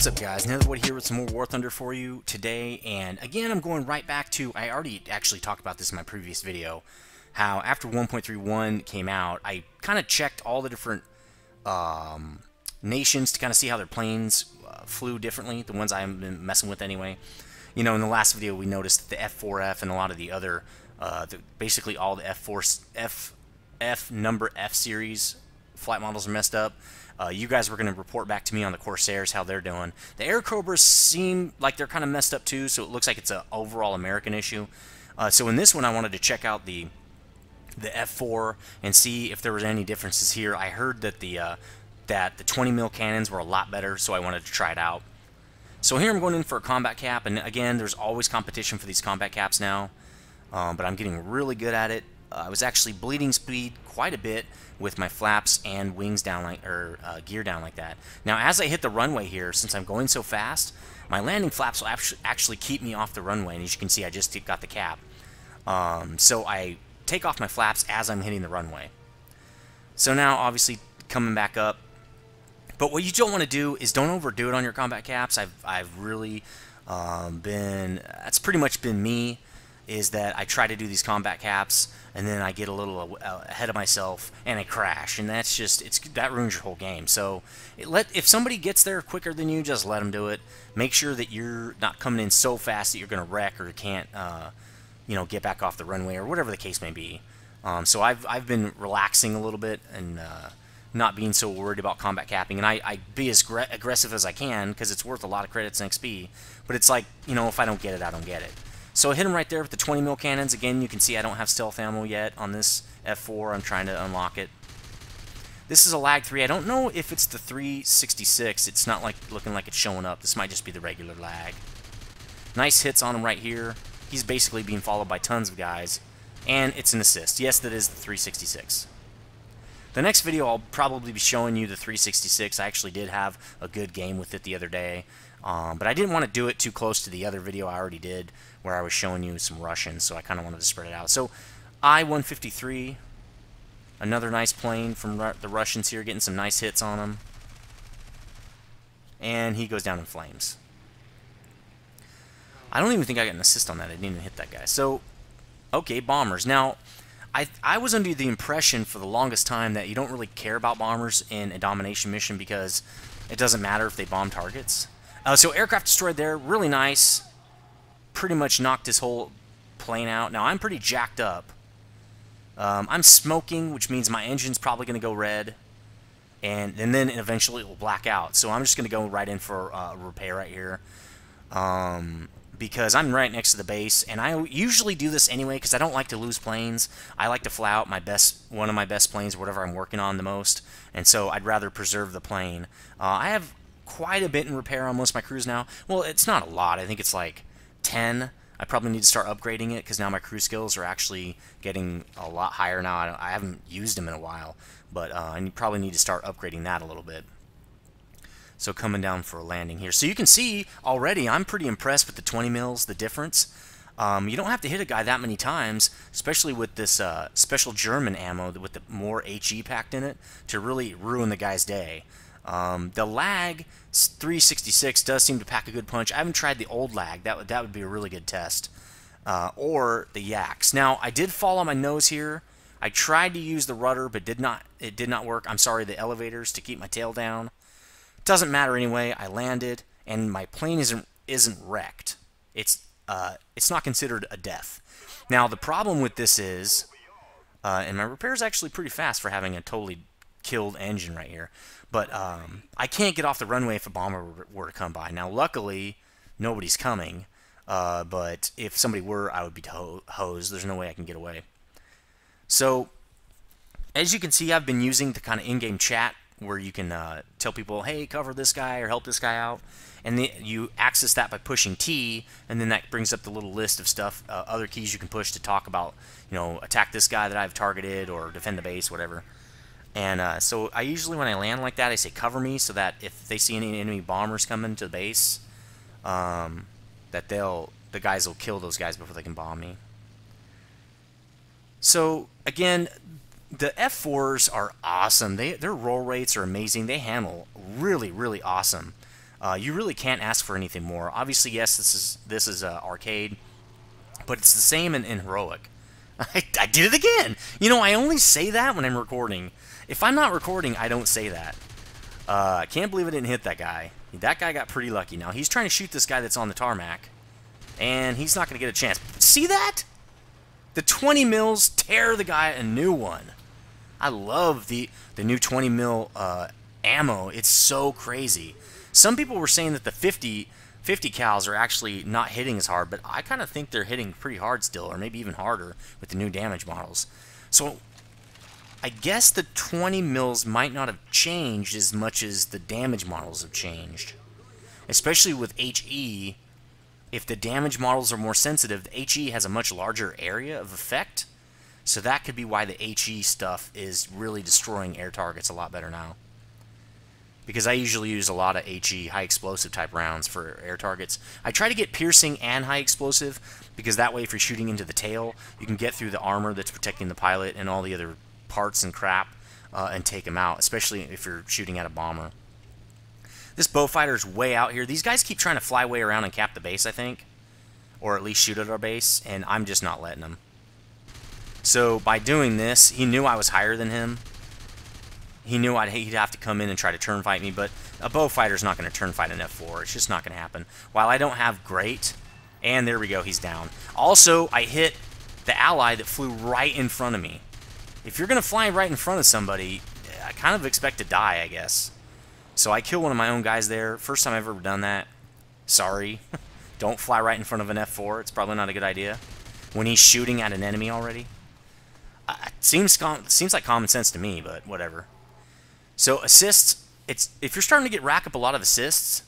What's up, guys? Nethervvoid here with some more War Thunder for you today, and again I'm going right back to, I already actually talked about this in my previous video, how after 1.31 came out, I kind of checked all the different nations to kind of see how their planes flew differently, the ones I've been messing with anyway. You know, in the last video we noticed that the F-4F and a lot of the other, basically all the F number F series flight models are messed up. You guys were going to report back to me on the Corsairs how they're doing. The Air Cobras seem like they're kind of messed up too, so it looks like it's an overall American issue. So in this one I wanted to check out the F-4 and see if there was any differences here. I heard that the 20mm cannons were a lot better, so I wanted to try it out. So here I'm going in for a combat cap, and again, there's always competition for these combat caps now, but I'm getting really good at it. I was actually bleeding speed quite a bit with my flaps and wings down like, gear down like that. Now, as I hit the runway here, since I'm going so fast, my landing flaps will actually keep me off the runway, and as you can see, I just got the cap. So I take off my flaps as I'm hitting the runway. So now, obviously, coming back up. But what you don't want to do is don't overdo it on your combat caps. I've really that's pretty much been me, is that I try to do these combat caps and then I get a little ahead of myself and I crash, and that's just, that ruins your whole game. So if somebody gets there quicker than you, just let them do it. Make sure that you're not coming in so fast that you're going to wreck or can't you know, get back off the runway or whatever the case may be. So I've been relaxing a little bit and not being so worried about combat capping, and I be as aggressive as I can because it's worth a lot of credits and XP, but it's like, you know, if I don't get it, I don't get it. So I hit him right there with the 20mm cannons. Again, you can see I don't have stealth ammo yet on this F-4. I'm trying to unlock it. This is a lag 3. I don't know if it's the 366. It's not like looking like it's showing up. This might just be the regular lag. Nice hits on him right here. He's basically being followed by tons of guys, and it's an assist. Yes, that is the 366. The next video I'll probably be showing you the 366. I actually did have a good game with it the other day, but I didn't want to do it too close to the other video I already did where I was showing you some Russians, so I kind of wanted to spread it out. So I-153, another nice plane from the Russians here, getting some nice hits on him, and he goes down in flames. I don't even think I got an assist on that. I didn't even hit that guy. So, okay, bombers. Now, I was under the impression for the longest time that you don't really care about bombers in a domination mission because it doesn't matter if they bomb targets. So aircraft destroyed there, really nice. Pretty much knocked his whole plane out. Now I'm pretty jacked up. I'm smoking, which means my engine's probably going to go red, and then eventually it will black out. So I'm just going to go right in for a repair right here. Because I'm right next to the base, and I usually do this anyway because I don't like to lose planes. I like to fly out one of my best planes, or whatever I'm working on the most, and so I'd rather preserve the plane. I have quite a bit in repair on most of my crews now. Well, it's not a lot. I think it's like 10. I probably need to start upgrading it because now my crew skills are actually getting a lot higher now. I haven't used them in a while, but I probably need to start upgrading that a little bit. So coming down for a landing here. So you can see already I'm pretty impressed with the 20mm, the difference. You don't have to hit a guy that many times, especially with this special German ammo with the more HE packed in it, to really ruin the guy's day. The lag 366 does seem to pack a good punch. I haven't tried the old lag. That would be a really good test. Or the yaks. Now I did fall on my nose here. I tried to use the rudder, but it did not work. I'm sorry, the elevators to keep my tail down. Doesn't matter anyway. I landed, and my plane isn't wrecked. It's not considered a death. Now the problem with this is, and my repair is actually pretty fast for having a totally killed engine right here. But I can't get off the runway if a bomber were to come by. Now luckily nobody's coming, but if somebody were, I would be hosed. There's no way I can get away. So as you can see, I've been using the kind of in-game chat where you can tell people, hey, cover this guy or help this guy out, and you access that by pushing T, and then that brings up the little list of stuff, other keys you can push to talk about, you know, attack this guy that I've targeted or defend the base, whatever. And so I usually, when I land like that, I say cover me, so that if they see any enemy bombers coming to the base, that the guys will kill those guys before they can bomb me. So again, the F-4s are awesome. Their roll rates are amazing. They handle really, really awesome. You really can't ask for anything more. Obviously, yes, this is arcade, but it's the same in heroic. I did it again. You know, I only say that when I'm recording. If I'm not recording, I don't say that. I can't believe I didn't hit that guy. That guy got pretty lucky. Now he's trying to shoot this guy that's on the tarmac, and he's not going to get a chance. See that? The 20 mils tear the guy a new one. I love the new 20 mil ammo. It's so crazy. Some people were saying that the 50 cals are actually not hitting as hard, but I kind of think they're hitting pretty hard still, or maybe even harder with the new damage models. So I guess the 20 mils might not have changed as much as the damage models have changed. Especially with HE, if the damage models are more sensitive, the HE has a much larger area of effect. So that could be why the HE stuff is really destroying air targets a lot better now. Because I usually use a lot of HE, high explosive type rounds for air targets. I try to get piercing and high explosive, because that way if you're shooting into the tail, you can get through the armor that's protecting the pilot and all the other parts and crap and take them out, especially if you're shooting at a bomber. This Beaufighter's way out here. These guys keep trying to fly way around and cap the base, I think. Or at least shoot at our base, and I'm just not letting them. So by doing this, he knew I was higher than him. He knew he'd have to come in and try to turn fight me, but a Beaufighter's not going to turn fight an F-4. It's just not going to happen. While I don't have great, and there we go, he's down. Also, I hit the ally that flew right in front of me. If you're going to fly right in front of somebody, I kind of expect to die, I guess. So I kill one of my own guys there. First time I've ever done that. Sorry. Don't fly right in front of an F-4. It's probably not a good idea. When he's shooting at an enemy already. Seems like common sense to me, but whatever. So assists, if you're starting to rack up a lot of assists,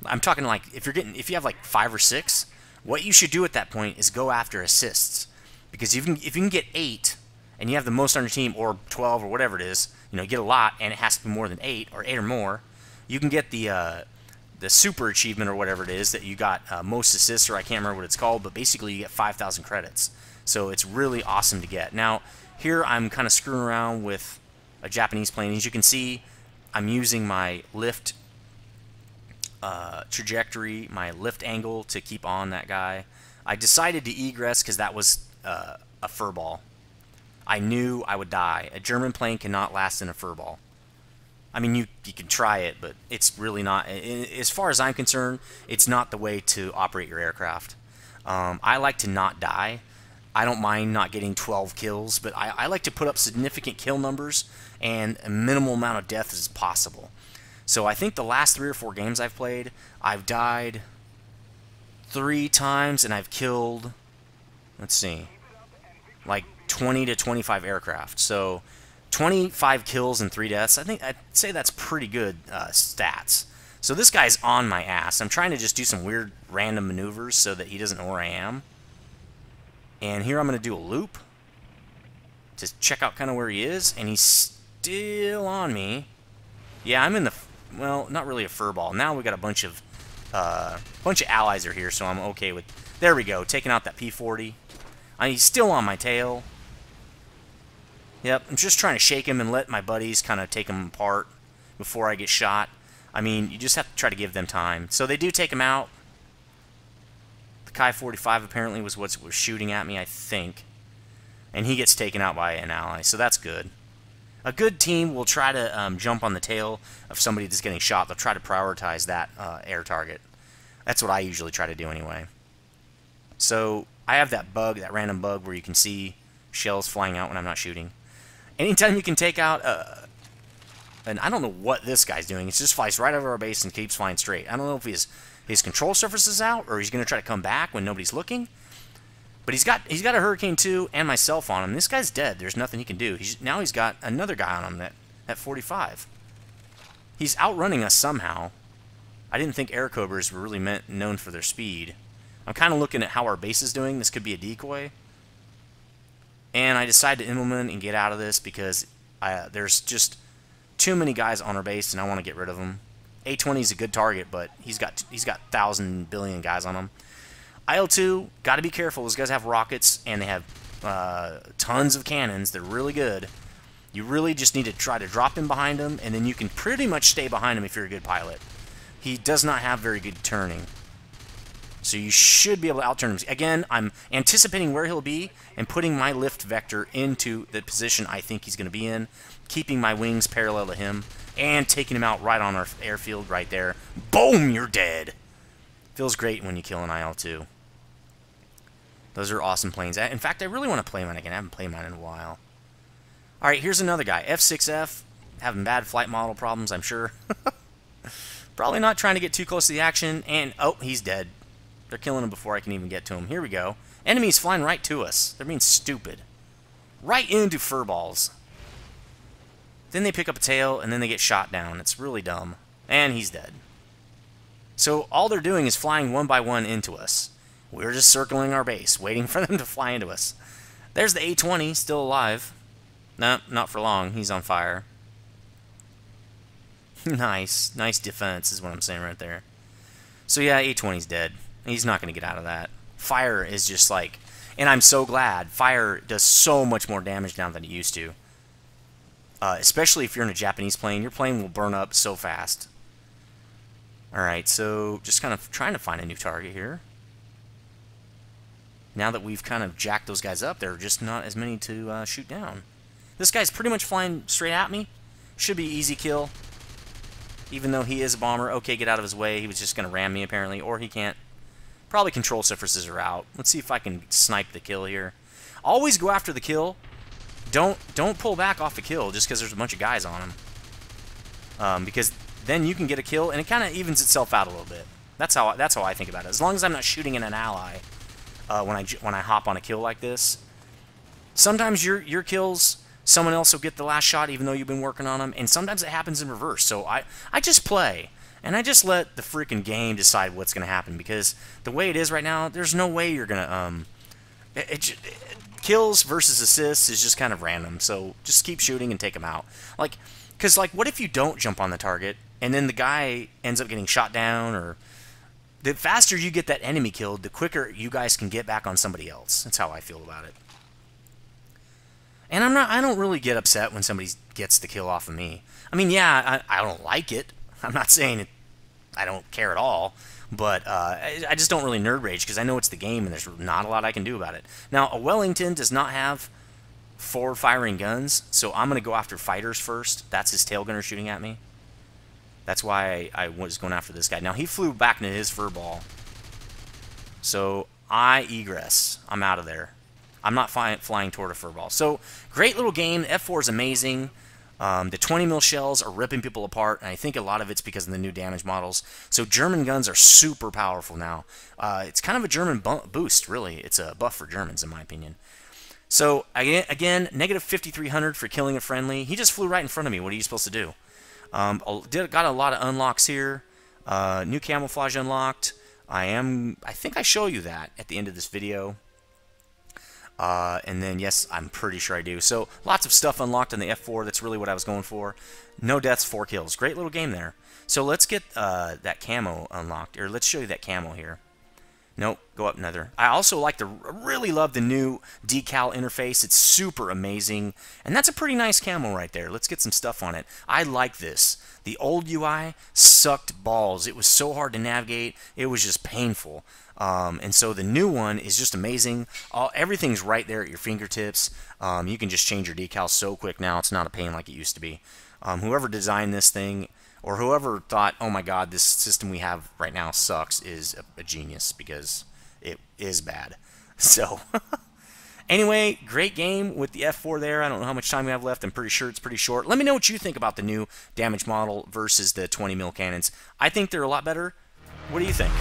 I'm talking like if you have like 5 or 6, what you should do at that point is go after assists. Because if you can get 8 and you have the most on your team, or 12 or whatever it is, you know, you get a lot and it has to be more than 8 or 8 or more, you can get the super achievement or whatever it is that you got most assists, or I can't remember what it's called, but basically you get 5,000 credits. So it's really awesome to get. Now, here I'm kind of screwing around with a Japanese plane. As you can see, I'm using my lift trajectory, my lift angle to keep on that guy. I decided to egress because that was a furball. I knew I would die. A German plane cannot last in a furball. I mean, you can try it, but it's really not. As far as I'm concerned, it's not the way to operate your aircraft. I like to not die. I don't mind not getting 12 kills, but I like to put up significant kill numbers and a minimal amount of death as possible. So I think the last 3 or 4 games I've played, I've died 3 times and I've killed, let's see, like 20 to 25 aircraft. So 25 kills and 3 deaths. I'd say that's pretty good stats. So this guy's on my ass. I'm trying to just do some weird random maneuvers so that he doesn't know where I am. And here I'm going to do a loop to check out kind of where he is, and he's still on me. Yeah, I'm in the, well, not really a furball. Now we got a bunch of allies are here, so I'm okay with. There we go, taking out that P-40. He's still on my tail. Yep, I'm just trying to shake him and let my buddies kind of take him apart before I get shot. I mean, you just have to try to give them time. So they do take him out. The Ki-45 apparently was what was shooting at me, I think. And he gets taken out by an ally, so that's good. A good team will try to jump on the tail of somebody that's getting shot. They'll try to prioritize that air target. That's what I usually try to do anyway. So I have that bug, that random bug where you can see shells flying out when I'm not shooting. Anytime you can take out and I don't know what this guy's doing. He just flies right over our base and keeps flying straight. I don't know if his control surface is out or he's going to try to come back when nobody's looking. But he's got a Hurricane 2 and myself on him. This guy's dead. There's nothing he can do. Now he's got another guy on him, that 45. He's outrunning us somehow. I didn't think air cobras were really known for their speed. I'm kind of looking at how our base is doing. This could be a decoy. And I decided to implement and get out of this because there's just too many guys on our base and I want to get rid of them. A-20 is a good target, but he's got 1,000 billion guys on him. IL-2, got to be careful. Those guys have rockets and they have tons of cannons. They're really good. You really just need to try to drop in behind them, and then you can pretty much stay behind them if you're a good pilot. he does not have very good turning. So you should be able to out-turn him. Again, I'm anticipating where he'll be and putting my lift vector into the position I think he's going to be in, keeping my wings parallel to him, and taking him out right on our airfield right there. Boom! You're dead. Feels great when you kill an IL-2. Those are awesome planes. In fact, I really want to play mine again. I haven't played mine in a while. Alright, here's another guy. F6F. Having bad flight model problems, I'm sure. Probably not trying to get too close to the action. And, oh, he's dead. They're killing him before I can even get to him. Here we go. Enemies flying right to us. They're being stupid. Right into furballs. Then they pick up a tail, and then they get shot down. It's really dumb. And he's dead. So all they're doing is flying one by one into us. We're just circling our base, waiting for them to fly into us. There's the A-20, still alive. No, not for long. He's on fire. Nice. Nice defense is what I'm saying right there. So yeah, A-20's dead. He's not going to get out of that. Fire is just like... And I'm so glad. Fire does so much more damage now than it used to. Especially if you're in a Japanese plane. Your plane will burn up so fast. Alright, so just kind of trying to find a new target here. Now that we've kind of jacked those guys up, there are just not as many to shoot down. This guy's pretty much flying straight at me. Should be easy kill. Even though he is a bomber. Okay, get out of his way. He was just going to ram me apparently. Or he can't. Probably control surfaces are out. Let's see if I can snipe the kill here. Always go after the kill. Don't pull back off the kill just because there's a bunch of guys on him. Because then you can get a kill and it kind of evens itself out a little bit. That's how I think about it. As long as I'm not shooting in an ally when I hop on a kill like this. Sometimes your kills, someone else will get the last shot even though you've been working on them, and sometimes it happens in reverse. So I just play. And I just let the freaking game decide what's going to happen, because the way it is right now, there's no way you're going to, kills versus assists is just kind of random, so just keep shooting and take them out. Like, because, like, what if you don't jump on the target, and then the guy ends up getting shot down, or the faster you get that enemy killed, the quicker you guys can get back on somebody else. That's how I feel about it. And I don't really get upset when somebody gets the kill off of me. I mean, yeah, I don't like it. I'm not saying I don't care at all, but I just don't really nerd rage because I know it's the game and there's not a lot I can do about it. Now, a Wellington does not have forward-firing guns, so I'm going to go after fighters first. That's his tail gunner shooting at me. That's why I was going after this guy. Now, he flew back into his furball, so I egress. I'm out of there. I'm not flying toward a furball. So, great little game. F-4 is amazing. The 20 mil shells are ripping people apart, and I think a lot of it's because of the new damage models. So German guns are super powerful now. It's kind of a German boost, really. It's a buff for Germans, in my opinion. So, again, negative 5,300 for killing a friendly. He just flew right in front of me. What are you supposed to do? Got a lot of unlocks here. New camouflage unlocked. I think I show you that at the end of this video. And then, yes, I'm pretty sure I do. So, lots of stuff unlocked on the F-4. That's really what I was going for. No deaths, 4 kills. Great little game there. So, let's get that camo unlocked. Or, let's show you that camo here. Nope, go up another. I also really love the new decal interface. It's super amazing. And that's a pretty nice camo right there. Let's get some stuff on it. I like this. The old UI sucked balls. It was so hard to navigate. It was just painful. And so the new one is just amazing. Everything's right there at your fingertips. You can just change your decals so quick now. It's not a pain like it used to be. Whoever designed this thing, or whoever thought, oh my god, this system we have right now sucks, is a genius, because it is bad. So, anyway, great game with the F-4 there. I don't know how much time we have left. I'm pretty sure it's pretty short. Let me know what you think about the new damage model versus the 20 mil cannons. I think they're a lot better. What do you think?